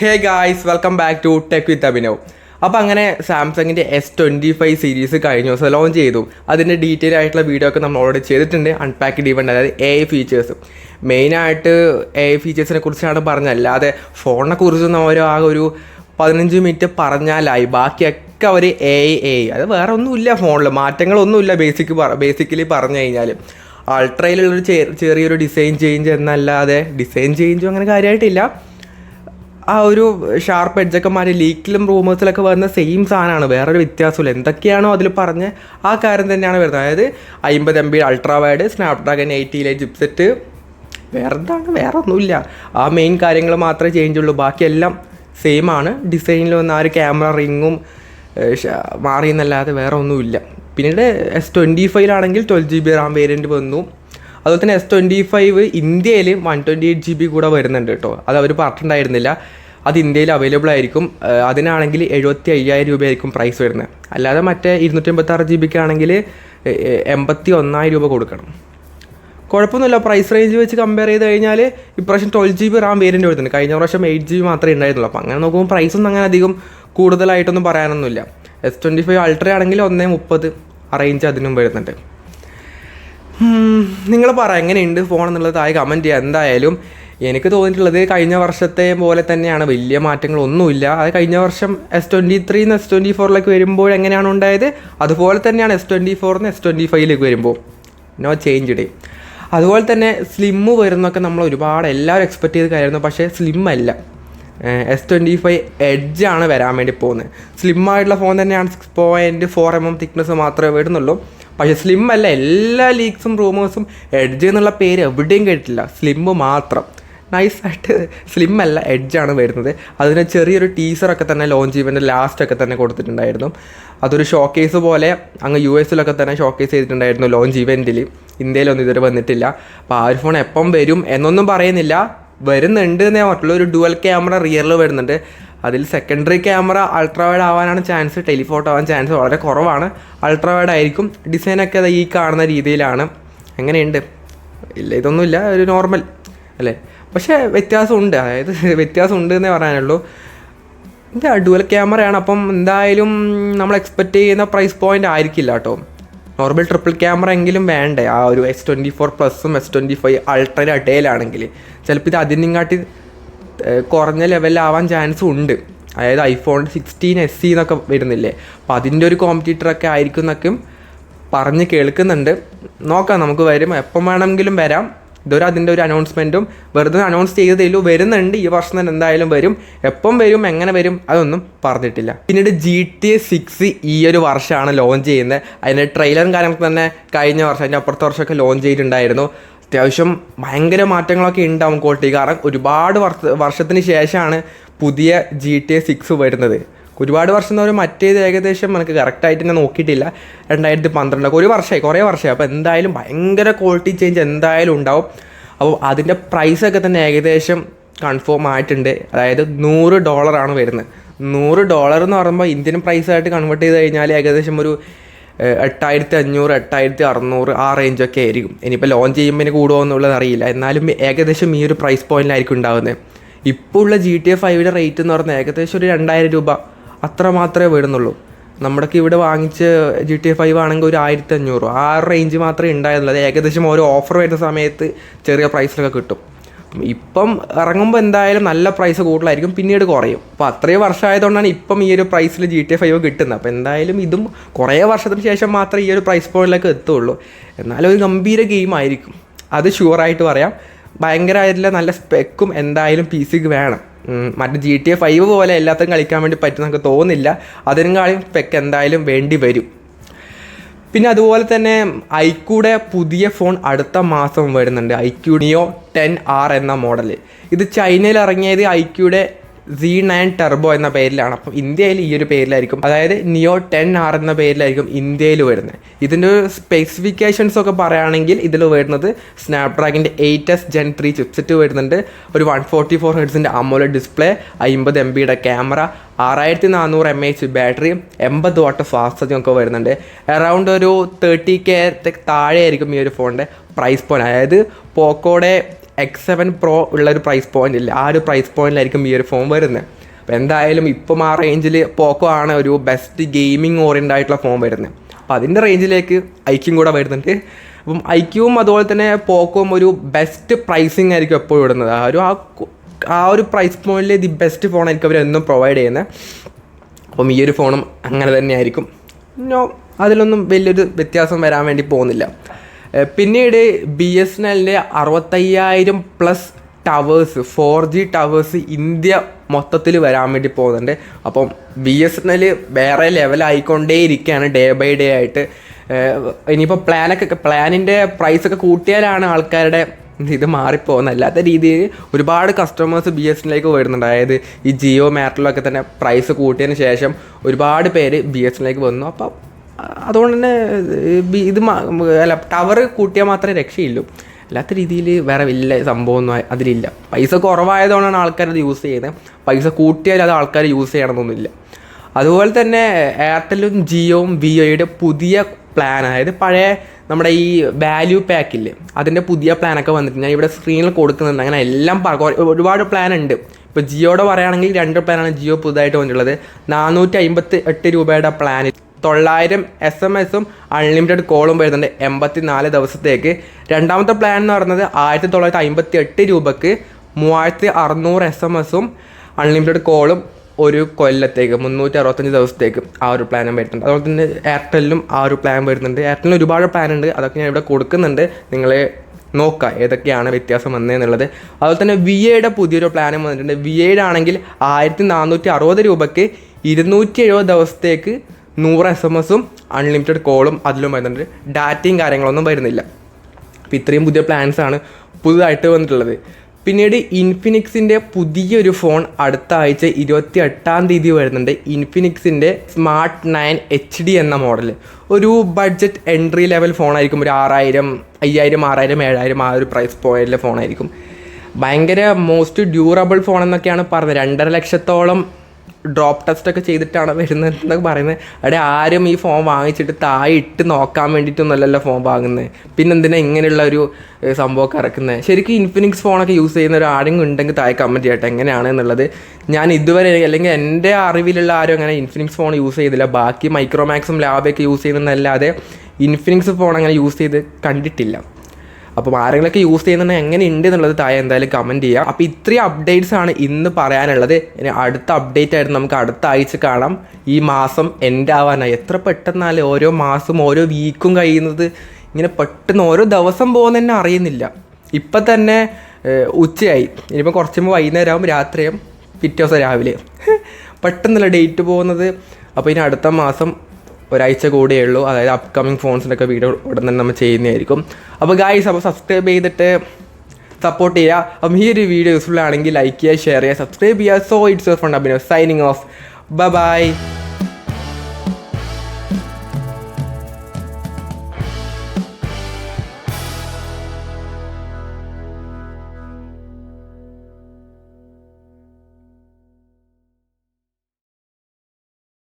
Hey guys, welcome back to tech with Abhinav. അപ്പോൾ അങ്ങനെ സാംസങ്ങിൻ്റെ S25 സീരീസ് കഴിഞ്ഞ ദിവസം ലോഞ്ച് ചെയ്തു. അതിൻ്റെ ഡീറ്റെയിൽ ആയിട്ടുള്ള വീഡിയോ ഒക്കെ നമ്മൾ ഓൾറെഡി ചെയ്തിട്ടുണ്ട്. അൺപാക്ക്ഡ് ഈവൻ്റ്, അതായത് AI ഫീച്ചേഴ്സ്. മെയിനായിട്ട് AI ഫീച്ചേഴ്സിനെ കുറിച്ചാണ് പറഞ്ഞത്, അല്ലാതെ ഫോണിനെ കുറിച്ചൊന്നും അവർ ആ ഒരു 15 മിനിറ്റ് പറഞ്ഞാലായി. ബാക്കിയൊക്കെ അവർ AI അത് വേറെ ഒന്നുമില്ല, ഫോണിൽ മാറ്റങ്ങളൊന്നുമില്ല. ബേസിക്കലി പറഞ്ഞു കഴിഞ്ഞാൽ അൾട്രയിലുള്ളൊരു ചെറിയൊരു ഡിസൈൻ ചേഞ്ച് എന്നല്ലാതെ ഡിസൈൻ ചേഞ്ചും അങ്ങനെ കാര്യമായിട്ടില്ല. ആ ഒരു ഷാർപ്പ് എഡ്ജൊക്കെ മാറി ലീക്കിലും റൂമേഴ്സിലൊക്കെ വരുന്ന സെയിം സാധനമാണ്, വേറൊരു വ്യത്യാസമില്ല. എന്തൊക്കെയാണോ അതിൽ പറഞ്ഞ് ആ കാര്യം തന്നെയാണ് വരുന്നത്. അതായത് 50 MB ultra wide, Snapdragon 80 chipset, വേറെ ഒന്നുമില്ല. ആ മെയിൻ കാര്യങ്ങൾ മാത്രമേ ചേഞ്ച് ഉള്ളൂ, ബാക്കിയെല്ലാം സെയിം ആണ്. ഡിസൈനിൽ വന്ന ആ ഒരു ക്യാമറ റിങ്ങും മാറിയെന്നല്ലാതെ വേറെ ഒന്നുമില്ല. പിന്നീട് S25 12 GB റാം വേരിയൻറ്റ് വന്നു. അതുപോലെ തന്നെ S25 ഇന്ത്യയിൽ 128 GB കൂടെ വരുന്നുണ്ട് കേട്ടോ. അത് അവർ പറഞ്ഞിട്ടുണ്ടായിരുന്നില്ല. അത് ഇന്ത്യയിൽ അവൈലബിൾ ആയിരിക്കും. അതിനാണെങ്കിൽ 75,000 രൂപയായിരിക്കും പ്രൈസ് വരുന്നത്. അല്ലാതെ മറ്റേ 256 GB ആണെങ്കിൽ 81,000 രൂപ കൊടുക്കണം. കുഴപ്പമൊന്നുമില്ല. പ്രൈസ് റേഞ്ച് വെച്ച് കമ്പയർ ചെയ്ത് കഴിഞ്ഞാൽ ഇപ്രാവശ്യം 12 GB റാം വേരിയൻറ്റ് വരുന്നുണ്ട്. കഴിഞ്ഞ പ്രാവശ്യം 8 GB മാത്രമേ ഉണ്ടായിരുന്നുള്ളൂ. അപ്പോൾ അങ്ങനെ നോക്കുമ്പോൾ പ്രൈസൊന്നും അങ്ങനെ അധികം കൂടുതലായിട്ടൊന്നും പറയാനൊന്നുമില്ല. S25 അൾട്ര ആണെങ്കിൽ 130 ആ റേഞ്ച് അതിനും വരുന്നുണ്ട്. നിങ്ങൾ പറ എങ്ങനെയുണ്ട് ഫോൺ എന്നുള്ളത് താഴെ കമൻറ്റ് ചെയ്യുക. എന്തായാലും എനിക്ക് തോന്നിയിട്ടുള്ളത് കഴിഞ്ഞ വർഷത്തെ പോലെ തന്നെയാണ്, വലിയ മാറ്റങ്ങളൊന്നുമില്ല. അത് കഴിഞ്ഞ വർഷം S23 S24 വരുമ്പോൾ എങ്ങനെയാണ് ഉണ്ടായത്, അതുപോലെ തന്നെയാണ് S24 S25 വരുമ്പോൾ. No change day. അതുപോലെ തന്നെ സ്ലിമ്മ് വരുന്നൊക്കെ നമ്മൾ ഒരുപാട് എല്ലാവരും എക്സ്പെക്റ്റ് ചെയ്ത് കാര്യമായിരുന്നു. പക്ഷേ സ്ലിം അല്ല, S25 എഡ്ജാണ് വരാൻ വേണ്ടി പോകുന്നത്. സ്ലിമ്മായിട്ടുള്ള ഫോൺ തന്നെയാണ്. 6.4 mm തിക്നെസ് മാത്രമേ വരുന്നുള്ളൂ. പക്ഷേ സ്ലിം അല്ല. എല്ലാ ലീക്സും റൂമേഴ്സും എഡ്ജ് എന്നുള്ള പേര് എവിടെയും കേട്ടിട്ടില്ല, സ്ലിമ്മ് മാത്രം. നൈസായിട്ട് സ്ലിം അല്ല, എഡ്ജാണ് വരുന്നത്. അതിന് ചെറിയൊരു ടീസറൊക്കെ തന്നെ ലോഞ്ച് ഇവൻ്റെ ലാസ്റ്റൊക്കെ തന്നെ കൊടുത്തിട്ടുണ്ടായിരുന്നു. അതൊരു ഷോക്കേസ് പോലെ അങ്ങ് US തന്നെ ഷോക്കേസ് ചെയ്തിട്ടുണ്ടായിരുന്നു ലോഞ്ച് ഇവൻറ്റിൽ. ഇന്ത്യയിലൊന്നും ഇതുവരെ വന്നിട്ടില്ല. അപ്പോൾ ആ ഒരു ഫോൺ എപ്പം വരും എന്നൊന്നും പറയുന്നില്ല, വരുന്നുണ്ട് എന്നേ പറഞ്ഞിട്ടുള്ളൂ. ഒരു ഡുവൽ ക്യാമറ റിയറിൽ വരുന്നുണ്ട്. അതിൽ സെക്കൻഡറി ക്യാമറ അൾട്രാ വൈഡ് ആവാനാണ് ചാൻസ്, ടെലിഫോട്ടോ ആവാൻ ചാൻസ് വളരെ കുറവാണ്. അൾട്രാ വൈഡ് ആയിരിക്കും. ഡിസൈനൊക്കെ അത് ഈ കാണുന്ന രീതിയിലാണ്. എങ്ങനെയുണ്ട്? ഇല്ല, ഇതൊന്നുമില്ല, ഒരു നോർമൽ അല്ലേ. പക്ഷേ വ്യത്യാസമുണ്ട്, അതായത് വ്യത്യാസമുണ്ട് എന്നേ പറയാനുള്ളൂ. എന്താ ഡുവൽ ക്യാമറയാണ്, അപ്പം എന്തായാലും നമ്മൾ എക്സ്പെക്റ്റ് ചെയ്യുന്ന പ്രൈസ് പോയിൻ്റ് ആയിരിക്കില്ല കേട്ടോ. നോർമൽ ട്രിപ്പിൾ ക്യാമറ എങ്കിലും വേണ്ടേ. ആ ഒരു S24 പ്ലസും S25 അൾട്രയുടെ ഇടയിലാണെങ്കിൽ ചിലപ്പോൾ ഇത് അതിനും കാട്ടി കുറഞ്ഞ ലെവലിലാവാൻ ചാൻസും ഉണ്ട്. അതായത് iPhone 16 SE എന്നൊക്കെ വരുന്നില്ലേ, അപ്പോൾ അതിൻ്റെ ഒരു കോമ്പറ്റീറ്ററൊക്കെ ആയിരിക്കും എന്നൊക്കെ പറഞ്ഞ് കേൾക്കുന്നുണ്ട്. നോക്കാം, നമുക്ക് വരും, എപ്പം വേണമെങ്കിലും വരാം. ഇതൊരു അതിൻ്റെ ഒരു അനൗൺസ്മെൻറ്റും വെറുതെ അനൗൺസ് ചെയ്തതിലൂ വരുന്നുണ്ട്. ഈ വർഷം തന്നെ എന്തായാലും വരും. എപ്പം വരും, എങ്ങനെ വരും, അതൊന്നും പറഞ്ഞിട്ടില്ല. പിന്നീട് GTA 6 ഈ ഒരു വർഷമാണ് ലോഞ്ച് ചെയ്യുന്നത്. അതിൻ്റെ ട്രെയിലറും കാര്യങ്ങളൊക്കെ തന്നെ കഴിഞ്ഞ വർഷം, അതിൻ്റെ അപ്പുറത്തെ വർഷമൊക്കെ ലോഞ്ച് ചെയ്തിട്ടുണ്ടായിരുന്നു. അത്യാവശ്യം ഭയങ്കര മാറ്റങ്ങളൊക്കെ ഉണ്ടാവും ക്വാളിറ്റി. കാരണം ഒരുപാട് വർഷത്തിന് ശേഷമാണ് പുതിയ GTA 6 വരുന്നത്. ഒരുപാട് വർഷം എന്ന് പറയുമ്പോൾ മറ്റേത് ഏകദേശം എനിക്ക് കറക്റ്റായിട്ട് തന്നെ നോക്കിയിട്ടില്ല, 2012 ഒരു വർഷമായി, കുറേ വർഷമായി. അപ്പോൾ എന്തായാലും ഭയങ്കര ക്വാളിറ്റി ചേഞ്ച് എന്തായാലും ഉണ്ടാവും. അപ്പോൾ അതിൻ്റെ പ്രൈസൊക്കെ തന്നെ ഏകദേശം കൺഫേം ആയിട്ടുണ്ട്. അതായത് $100 വരുന്നത്. $100 എന്ന് പറയുമ്പോൾ ഇന്ത്യൻ പ്രൈസായിട്ട് കൺവേർട്ട് ചെയ്ത് കഴിഞ്ഞാൽ ഏകദേശം ഒരു 8,500 8,600 ആ റേഞ്ചൊക്കെ ആയിരിക്കും. ഇനിയിപ്പോൾ ലോഞ്ച് ചെയ്യുമ്പോൾ ഇനി കൂടുമോ എന്നുള്ളത് അറിയില്ല. എന്നാലും ഏകദേശം ഈ ഒരു പ്രൈസ് പോയിന്റിലായിരിക്കും ഉണ്ടാകുന്നത്. ഇപ്പോൾ ഉള്ള GTA 5 റേറ്റ് എന്ന് പറഞ്ഞാൽ ഏകദേശം ഒരു 2,000 രൂപ അത്ര മാത്രമേ വരുന്നുള്ളൂ. നമ്മുടെയൊക്കെ ഇവിടെ വാങ്ങിച്ച് GTA 5 ആണെങ്കിൽ ഒരു 1,500 ആ റേഞ്ച് മാത്രമേ ഉണ്ടായിരുന്നുള്ളൂ. അത് ഏകദേശം ഓരോ ഓഫർ വരുന്ന സമയത്ത് ചെറിയ പ്രൈസിലൊക്കെ കിട്ടും. ഇപ്പം ഇറങ്ങുമ്പോൾ എന്തായാലും നല്ല പ്രൈസ് കൂടുതലായിരിക്കും, പിന്നീട് കുറയും. അപ്പോൾ അത്രയും വർഷമായതുകൊണ്ടാണ് ഇപ്പം ഈ ഒരു പ്രൈസിൽ GTA 5 കിട്ടുന്നത്. അപ്പോൾ എന്തായാലും ഇതും കുറേ വർഷത്തിന് ശേഷം മാത്രമേ ഈ ഒരു പ്രൈസ് പോയിന്റിലേക്ക് എത്തുള്ളൂ. എന്നാലും ഒരു ഗംഭീര ഗെയിം ആയിരിക്കും, അത് ഷുവറായിട്ട് പറയാം. ഭയങ്കരമായിട്ടുള്ള നല്ല സ്പെക്കും എന്തായാലും PC-ക്ക് വേണം. മറ്റേ GTA 5 പോലെ എല്ലാത്തിനും കളിക്കാൻ വേണ്ടി പറ്റുമെന്നൊക്കെ തോന്നുന്നില്ല. അതിനെക്കാളും സ്പെക്ക് എന്തായാലും വേണ്ടി വരും. പിന്നെ അതുപോലെ തന്നെ iQOOയുടെ പുതിയ ഫോൺ അടുത്ത മാസം വരുന്നുണ്ട്. iQOO Neo 10R എന്ന മോഡൽ. ഇത് ചൈനയിൽ ഇറങ്ങിയത് iQOOയുടെ Z9 ടർബോ എന്ന പേരിലാണ്. അപ്പം ഇന്ത്യയിൽ ഈ ഒരു പേരിലായിരിക്കും, അതായത് Neo 10R എന്ന പേരിലായിരിക്കും ഇന്ത്യയിൽ വരുന്നത്. ഇതിൻ്റെ ഒരു സ്പെസിഫിക്കേഷൻസ് ഒക്കെ പറയുകയാണെങ്കിൽ ഇതിൽ വരുന്നത് സ്നാപ്ഡ്രാഗണിൻ്റെ 8S Gen 3 ചിപ്സെറ്റ് വരുന്നുണ്ട്. ഒരു 144 Hz AMOLED display, 50 MB camera, 6400 mAh battery, 80 what fast charging ഒക്കെ വരുന്നുണ്ട്. അറൗണ്ട് ഒരു 30K താഴെ ആയിരിക്കും ഈ ഒരു ഫോണിൻ്റെ പ്രൈസ് പോയിന്റ്. അതായത് പോക്കോയുടെ X7 Pro ഉള്ളൊരു പ്രൈസ് പോയിൻ്റ് ഇല്ല. ആ ഒരു പ്രൈസ് പോയിൻ്റിലായിരിക്കും ഈ ഒരു ഫോൺ വരുന്നത്. അപ്പോൾ എന്തായാലും ഇപ്പം ആ റേഞ്ചിൽ പോക്കോ ആണ് ഒരു ബെസ്റ്റ് ഗെയിമിംഗ് ഓറിയൻ്റ് ആയിട്ടുള്ള ഫോൺ വരുന്നത്. അപ്പോൾ അതിൻ്റെ റേഞ്ചിലേക്ക് ഐക്യൂം കൂടെ വരുന്നുണ്ട്. അപ്പം ഐക്യൂവും അതുപോലെ തന്നെ പോക്കോയും ഒരു ബെസ്റ്റ് പ്രൈസിങ് ആയിരിക്കും എപ്പോഴും ഇടുന്നത്. ആ ഒരു പ്രൈസ് പോയിന്റിൽ ദി ബെസ്റ്റ് ഫോണായിരിക്കും അവരെന്നും പ്രൊവൈഡ് ചെയ്യുന്നത്. അപ്പം ഈ ഒരു ഫോണും അങ്ങനെ തന്നെയായിരിക്കും. അതിലൊന്നും വലിയൊരു വ്യത്യാസം വരാൻ വേണ്ടി പോകുന്നില്ല. പിന്നീട് BSNLൻ്റെ 65,000+ ടവേഴ്സ് 4G ടവേഴ്സ് ഇന്ത്യ മൊത്തത്തിൽ വരാൻ വേണ്ടി പോകുന്നുണ്ട്. അപ്പം BSNL വേറെ ലെവലായിക്കൊണ്ടേ ഇരിക്കുകയാണ് ഡേ ബൈ ഡേ ആയിട്ട്. ഇനിയിപ്പോൾ പ്ലാനിൻ്റെ പ്രൈസൊക്കെ കൂട്ടിയാലാണ് ആൾക്കാരുടെ ഇത് മാറിപ്പോകുന്നത്. അല്ലാത്ത രീതിയിൽ ഒരുപാട് കസ്റ്റമേഴ്സ് BSNLിലേക്ക് വരുന്നുണ്ട്. അതായത് ഈ ജിയോ എയർടെലൊക്കെ തന്നെ പ്രൈസ് കൂട്ടിയതിന് ശേഷം ഒരുപാട് പേര് BSNLിലേക്ക് വന്നു. അപ്പം അതുകൊണ്ട് തന്നെ ടവർ കൂട്ടിയാൽ മാത്രമേ രക്ഷയുള്ളൂ. അല്ലാത്ത രീതിയിൽ വേറെ വലിയ സംഭവമൊന്നും അതിലില്ല. പൈസ കുറവായതുകൊണ്ടാണ് ആൾക്കാരത് യൂസ് ചെയ്യുന്നത്. പൈസ കൂട്ടിയാൽ അത് ആൾക്കാർ യൂസ് ചെയ്യണമെന്നൊന്നുമില്ല. അതുപോലെ തന്നെ എയർടെലും ജിയോയും വിഐയുടെ പുതിയ പ്ലാൻ, അതായത് പഴയ നമ്മുടെ ഈ വാല്യൂ പാക്കില്ലേ അതിൻ്റെ പുതിയ പ്ലാനൊക്കെ വന്നിട്ട് ഞാൻ ഇവിടെ സ്ക്രീനിൽ കൊടുക്കുന്നുണ്ട്. അങ്ങനെ എല്ലാം ഒരുപാട് പ്ലാൻ ഉണ്ട്. ഇപ്പോൾ ജിയോയുടെ പറയുകയാണെങ്കിൽ 2 പ്ലാനാണ് ജിയോ പുതുതായിട്ട് വന്നിട്ടുള്ളത്. 458 രൂപയുടെ പ്ലാൻ 900 SMS അൺലിമിറ്റഡ് കോളും വരുന്നുണ്ട് 84 ദിവസത്തേക്ക്. രണ്ടാമത്തെ പ്ലാൻ എന്ന് പറയുന്നത് 1958 രൂപക്ക് 3600 SMS അൺലിമിറ്റഡ് കോളും ഒരു കൊല്ലത്തേക്ക് 365 ദിവസത്തേക്ക് ആ ഒരു പ്ലാനും വരുന്നുണ്ട്. അതുപോലെ തന്നെ എയർടെലിലും ആ ഒരു പ്ലാൻ വരുന്നുണ്ട്. എയർടെലിന് ഒരുപാട് പ്ലാൻ ഉണ്ട്, അതൊക്കെ ഞാൻ ഇവിടെ കൊടുക്കുന്നുണ്ട്. നിങ്ങൾ നോക്കുക ഏതൊക്കെയാണ് വ്യത്യാസം വന്നതെന്നുള്ളത്. അതുപോലെ തന്നെ വിഐയുടെ പുതിയൊരു പ്ലാനും വന്നിട്ടുണ്ട്. വിഐയുടെ ആണെങ്കിൽ 1460 രൂപയ്ക്ക് 270 ദിവസത്തേക്ക് 100 SMS അൺലിമിറ്റഡ് കോളും അതിലും വരുന്നുണ്ട്. ഡാറ്റയും കാര്യങ്ങളൊന്നും വരുന്നില്ല. അപ്പോൾ ഇത്രയും പുതിയ പ്ലാൻസാണ് പുതുതായിട്ട് വന്നിട്ടുള്ളത്. പിന്നീട് ഇൻഫിനിക്സിൻ്റെ പുതിയൊരു ഫോൺ അടുത്ത ആഴ്ച 28-ാം തീയതി വരുന്നുണ്ട്. ഇൻഫിനിക്സിൻ്റെ സ്മാർട്ട് 9 HD എന്ന മോഡൽ ഒരു ബഡ്ജറ്റ് എൻട്രി ലെവൽ ഫോണായിരിക്കും. ഒരു 6000, 5000, 6000, 7000 ആ ഒരു പ്രൈസ് പോയിന്റിലെ ഫോണായിരിക്കും. ഭയങ്കര മോസ്റ്റ് ഡ്യൂറബിൾ ഫോൺ എന്നൊക്കെയാണ് പറഞ്ഞത്. 2.5 ലക്ഷത്തോളം ഡ്രോപ്പ് ടെസ്റ്റൊക്കെ ചെയ്തിട്ടാണ് വരുന്നത് എന്നൊക്കെ പറയുന്നത്. അവിടെ ആരും ഈ ഫോൺ വാങ്ങിച്ചിട്ട് താഴെ ഇട്ട് നോക്കാൻ വേണ്ടിയിട്ടൊന്നുമല്ലല്ലോ ഫോൺ വാങ്ങുന്നത്. പിന്നെന്തിനാ ഇങ്ങനെയുള്ള ഒരു സംഭവമൊക്കെ ഇറക്കുന്നത്? ശരിക്കും ഇൻഫിനിക്സ് ഫോണൊക്കെ യൂസ് ചെയ്യുന്ന ഒരു ആരെങ്കിലും ഉണ്ടെങ്കിൽ താഴെ കമൻറ്റ് ചെയ്യട്ടെ എങ്ങനെയാണ് എന്നുള്ളത്. ഞാൻ ഇതുവരെ അല്ലെങ്കിൽ എൻ്റെ അറിവിലുള്ള ആരും അങ്ങനെ ഇൻഫിനിക്സ് ഫോൺ യൂസ് ചെയ്തില്ല. ബാക്കി മൈക്രോമാക്സും ലാബൊക്കെ യൂസ് ചെയ്യുന്നതല്ലാതെ ഇൻഫിനിക്സ് ഫോൺ അങ്ങനെ യൂസ് ചെയ്ത് കണ്ടിട്ടില്ല. അപ്പം ആരെങ്കിലുമൊക്കെ യൂസ് ചെയ്യുന്നുണ്ടെങ്കിൽ എങ്ങനെ ഉണ്ട് എന്നുള്ളത് താഴെ എന്തായാലും കമൻറ്റ് ചെയ്യുക. അപ്പോൾ ഇത്രയും അപ്ഡേറ്റ്സ് ആണ് ഇന്ന് പറയാനുള്ളത്. ഇനി അടുത്ത അപ്ഡേറ്റ് ആയിട്ട് നമുക്ക് അടുത്ത ആഴ്ച കാണാം. ഈ മാസം എൻഡ് ആവാനായി. എത്ര പെട്ടെന്നാലും ഓരോ മാസം ഓരോ വീക്കും കഴിയുന്നത് ഇങ്ങനെ പെട്ടെന്ന് ഓരോ ദിവസം പോകുന്നതന്നെ അറിയുന്നില്ല. ഇപ്പം തന്നെ ഉച്ചയായി, ഇനിയിപ്പോൾ കുറച്ച് മുമ്പ് വൈകുന്നേരമാകും, രാത്രിയാകും, പിറ്റേ ദിവസം രാവിലെ. പെട്ടെന്നല്ല ഡേറ്റ് പോകുന്നത്. അപ്പോൾ ഇനി അടുത്ത മാസം ഒരാഴ്ച കൂടിയേ ഉള്ളൂ. അതായത് അപ്കമിങ് ഫോൺസിൻ്റെയൊക്കെ വീഡിയോ ഉടൻ തന്നെ നമ്മൾ ചെയ്യുന്നതായിരിക്കും. അപ്പോൾ ഗായ്സ്, അപ്പോൾ സബ്സ്ക്രൈബ് ചെയ്തിട്ട് സപ്പോർട്ട് ചെയ്യുക. അപ്പം ഈ ഒരു വീഡിയോ യൂസ്ഫുൾ ആണെങ്കിൽ ലൈക്ക് ചെയ്യുക, ഷെയർ ചെയ്യുക, സബ്സ്ക്രൈബ് ചെയ്യുക. So it's your friend Abhinav signing off. By.